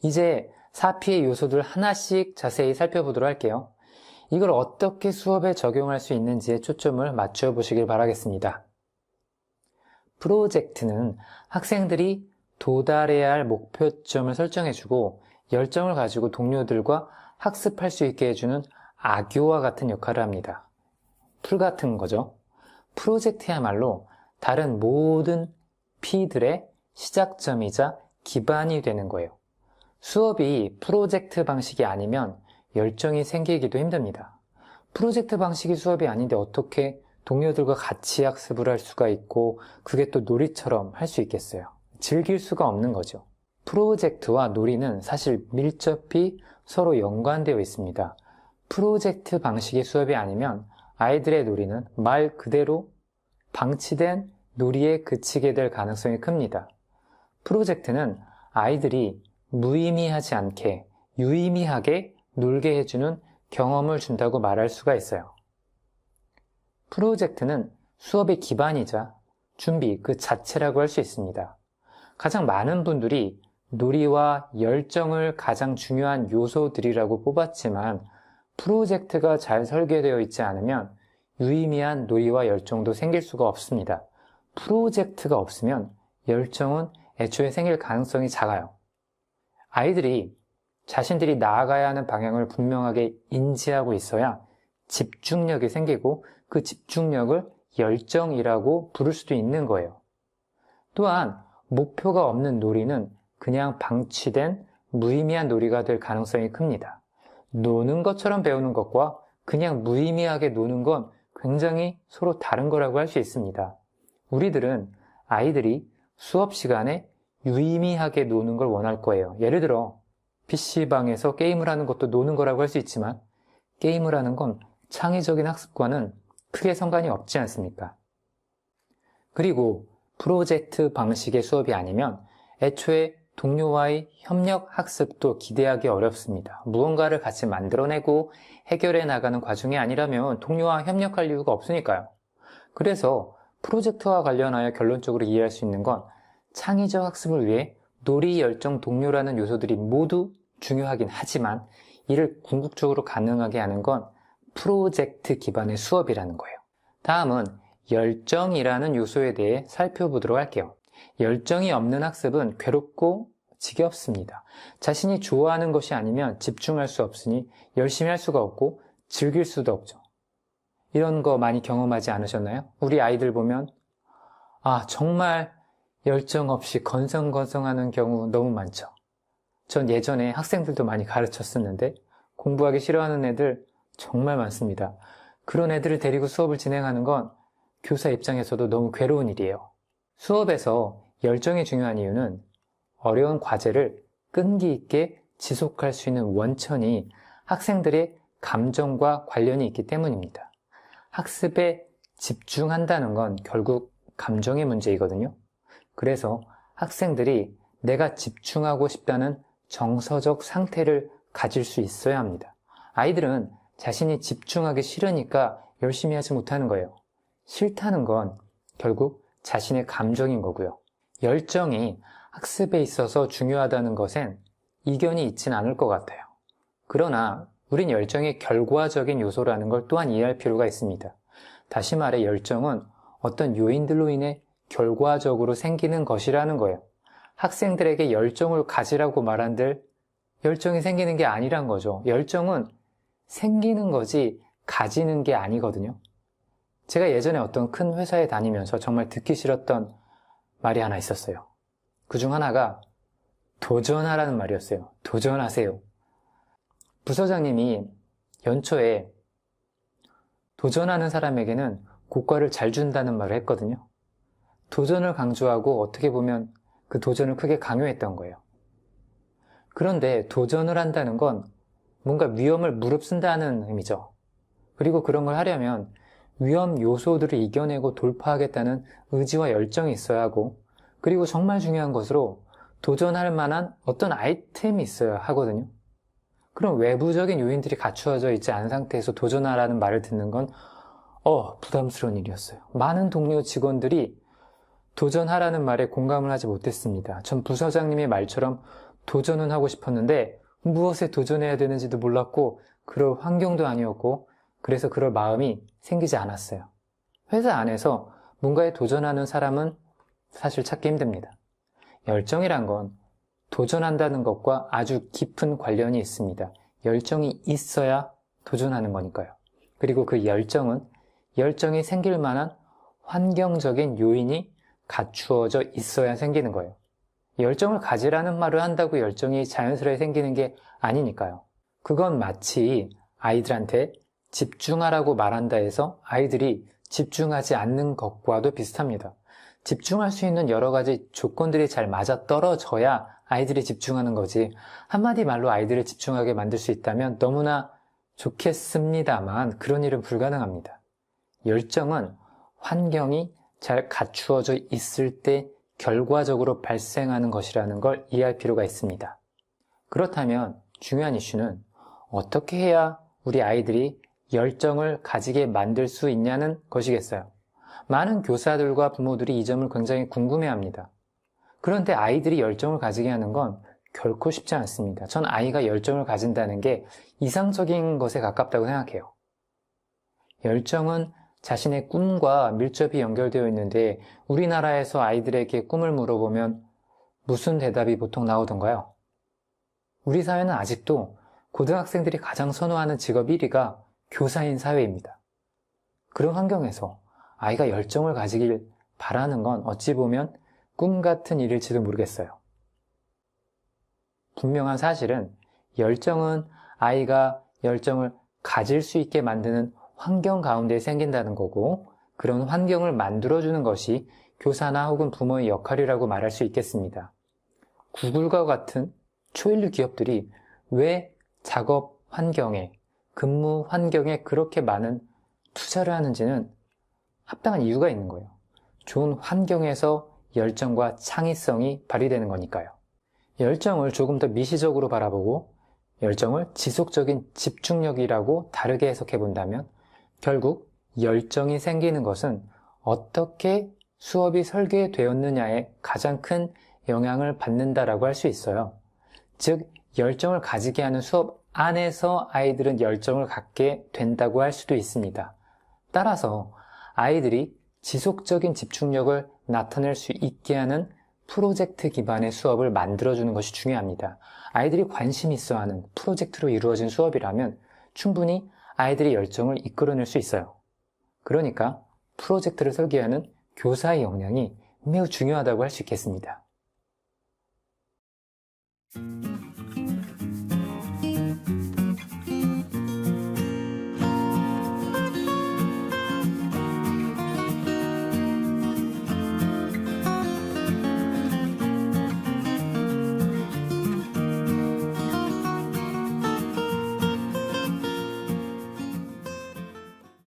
이제 4P의 요소들 하나씩 자세히 살펴보도록 할게요. 이걸 어떻게 수업에 적용할 수 있는지에 초점을 맞춰 보시길 바라겠습니다. 프로젝트는 학생들이 도달해야 할 목표점을 설정해주고 열정을 가지고 동료들과 학습할 수 있게 해주는 악교와 같은 역할을 합니다. 풀 같은 거죠. 프로젝트야말로 다른 모든 P들의 시작점이자 기반이 되는 거예요. 수업이 프로젝트 방식이 아니면 열정이 생기기도 힘듭니다. 프로젝트 방식이 수업이 아닌데 어떻게 동료들과 같이 학습을 할 수가 있고 그게 또 놀이처럼 할 수 있겠어요? 즐길 수가 없는 거죠. 프로젝트와 놀이는 사실 밀접히 서로 연관되어 있습니다. 프로젝트 방식의 수업이 아니면 아이들의 놀이는 말 그대로 방치된 놀이에 그치게 될 가능성이 큽니다. 프로젝트는 아이들이 무의미하지 않게 유의미하게 놀게 해주는 경험을 준다고 말할 수가 있어요. 프로젝트는 수업의 기반이자 준비 그 자체라고 할 수 있습니다. 가장 많은 분들이 놀이와 열정을 가장 중요한 요소들이라고 뽑았지만 프로젝트가 잘 설계되어 있지 않으면 유의미한 놀이와 열정도 생길 수가 없습니다. 프로젝트가 없으면 열정은 애초에 생길 가능성이 작아요. 아이들이 자신들이 나아가야 하는 방향을 분명하게 인지하고 있어야 집중력이 생기고 그 집중력을 열정이라고 부를 수도 있는 거예요. 또한 목표가 없는 놀이는 그냥 방치된 무의미한 놀이가 될 가능성이 큽니다. 노는 것처럼 배우는 것과 그냥 무의미하게 노는 건 굉장히 서로 다른 거라고 할 수 있습니다. 우리들은 아이들이 수업 시간에 유의미하게 노는 걸 원할 거예요. 예를 들어 PC방에서 게임을 하는 것도 노는 거라고 할 수 있지만 게임을 하는 건 창의적인 학습과는 크게 상관이 없지 않습니까? 그리고 프로젝트 방식의 수업이 아니면 애초에 동료와의 협력 학습도 기대하기 어렵습니다. 무언가를 같이 만들어내고 해결해 나가는 과정이 아니라면 동료와 협력할 이유가 없으니까요. 그래서 프로젝트와 관련하여 결론적으로 이해할 수 있는 건 창의적 학습을 위해 놀이, 열정, 동료라는 요소들이 모두 중요하긴 하지만 이를 궁극적으로 가능하게 하는 건 프로젝트 기반의 수업이라는 거예요. 다음은 열정이라는 요소에 대해 살펴보도록 할게요. 열정이 없는 학습은 괴롭고 지겹습니다. 자신이 좋아하는 것이 아니면 집중할 수 없으니 열심히 할 수가 없고 즐길 수도 없죠. 이런 거 많이 경험하지 않으셨나요? 우리 아이들 보면 정말 열정 없이 건성건성하는 경우 너무 많죠. 전 예전에 학생들도 많이 가르쳤었는데 공부하기 싫어하는 애들 정말 많습니다. 그런 애들을 데리고 수업을 진행하는 건 교사 입장에서도 너무 괴로운 일이에요. 수업에서 열정이 중요한 이유는 어려운 과제를 끈기 있게 지속할 수 있는 원천이 학생들의 감정과 관련이 있기 때문입니다. 학습에 집중한다는 건 결국 감정의 문제이거든요. 그래서 학생들이 내가 집중하고 싶다는 정서적 상태를 가질 수 있어야 합니다. 아이들은 자신이 집중하기 싫으니까 열심히 하지 못하는 거예요. 싫다는 건 결국 자신의 감정인 거고요. 열정이 학습에 있어서 중요하다는 것엔 이견이 있진 않을 것 같아요. 그러나 우린 열정이 결과적인 요소라는 걸 또한 이해할 필요가 있습니다. 다시 말해 열정은 어떤 요인들로 인해 결과적으로 생기는 것이라는 거예요. 학생들에게 열정을 가지라고 말한들 열정이 생기는 게 아니란 거죠. 열정은 생기는 거지 가지는 게 아니거든요. 제가 예전에 어떤 큰 회사에 다니면서 정말 듣기 싫었던 말이 하나 있었어요. 그중 하나가 도전하라는 말이었어요. 도전하세요. 부서장님이 연초에 도전하는 사람에게는 고과를 잘 준다는 말을 했거든요. 도전을 강조하고 어떻게 보면 그 도전을 크게 강요했던 거예요. 그런데 도전을 한다는 건 뭔가 위험을 무릅쓴다는 의미죠. 그리고 그런 걸 하려면 위험 요소들을 이겨내고 돌파하겠다는 의지와 열정이 있어야 하고, 그리고 정말 중요한 것으로 도전할 만한 어떤 아이템이 있어야 하거든요. 그럼 외부적인 요인들이 갖추어져 있지 않은 상태에서 도전하라는 말을 듣는 건 부담스러운 일이었어요. 많은 동료 직원들이 도전하라는 말에 공감을 하지 못했습니다. 전 부서장님의 말처럼 도전은 하고 싶었는데 무엇에 도전해야 되는지도 몰랐고 그럴 환경도 아니었고 그래서 그럴 마음이 생기지 않았어요. 회사 안에서 뭔가에 도전하는 사람은 사실 찾기 힘듭니다. 열정이란 건 도전한다는 것과 아주 깊은 관련이 있습니다. 열정이 있어야 도전하는 거니까요. 그리고 그 열정이 생길 만한 환경적인 요인이 갖추어져 있어야 생기는 거예요. 열정을 가지라는 말을 한다고 열정이 자연스레 생기는 게 아니니까요. 그건 마치 아이들한테 집중하라고 말한다 해서 아이들이 집중하지 않는 것과도 비슷합니다. 집중할 수 있는 여러 가지 조건들이 잘 맞아떨어져야 아이들이 집중하는 거지. 한마디 말로 아이들을 집중하게 만들 수 있다면 너무나 좋겠습니다만 그런 일은 불가능합니다. 열정은 환경이 잘 갖추어져 있을 때 결과적으로 발생하는 것이라는 걸 이해할 필요가 있습니다. 그렇다면 중요한 이슈는 어떻게 해야 우리 아이들이 열정을 가지게 만들 수 있냐는 것이겠어요. 많은 교사들과 부모들이 이 점을 굉장히 궁금해합니다. 그런데 아이들이 열정을 가지게 하는 건 결코 쉽지 않습니다. 전 아이가 열정을 가진다는 게 이상적인 것에 가깝다고 생각해요. 열정은 자신의 꿈과 밀접히 연결되어 있는데 우리나라에서 아이들에게 꿈을 물어보면 무슨 대답이 보통 나오던가요? 우리 사회는 아직도 고등학생들이 가장 선호하는 직업 1위가 교사인 사회입니다. 그런 환경에서 아이가 열정을 가지길 바라는 건 어찌 보면 꿈 같은 일일지도 모르겠어요. 분명한 사실은 열정은 아이가 열정을 가질 수 있게 만드는 환경 가운데 생긴다는 거고 그런 환경을 만들어주는 것이 교사나 혹은 부모의 역할이라고 말할 수 있겠습니다. 구글과 같은 초일류 기업들이 왜 작업 환경에, 근무 환경에 그렇게 많은 투자를 하는지는 합당한 이유가 있는 거예요. 좋은 환경에서 열정과 창의성이 발휘되는 거니까요. 열정을 조금 더 미시적으로 바라보고 열정을 지속적인 집중력이라고 다르게 해석해 본다면 결국 열정이 생기는 것은 어떻게 수업이 설계되었느냐에 가장 큰 영향을 받는다라고 할 수 있어요. 즉, 열정을 가지게 하는 수업 안에서 아이들은 열정을 갖게 된다고 할 수도 있습니다. 따라서 아이들이 지속적인 집중력을 나타낼 수 있게 하는 프로젝트 기반의 수업을 만들어주는 것이 중요합니다. 아이들이 관심 있어 하는 프로젝트로 이루어진 수업이라면 충분히 아이들의 열정을 이끌어낼 수 있어요. 그러니까 프로젝트를 설계하는 교사의 역량이 매우 중요하다고 할 수 있겠습니다.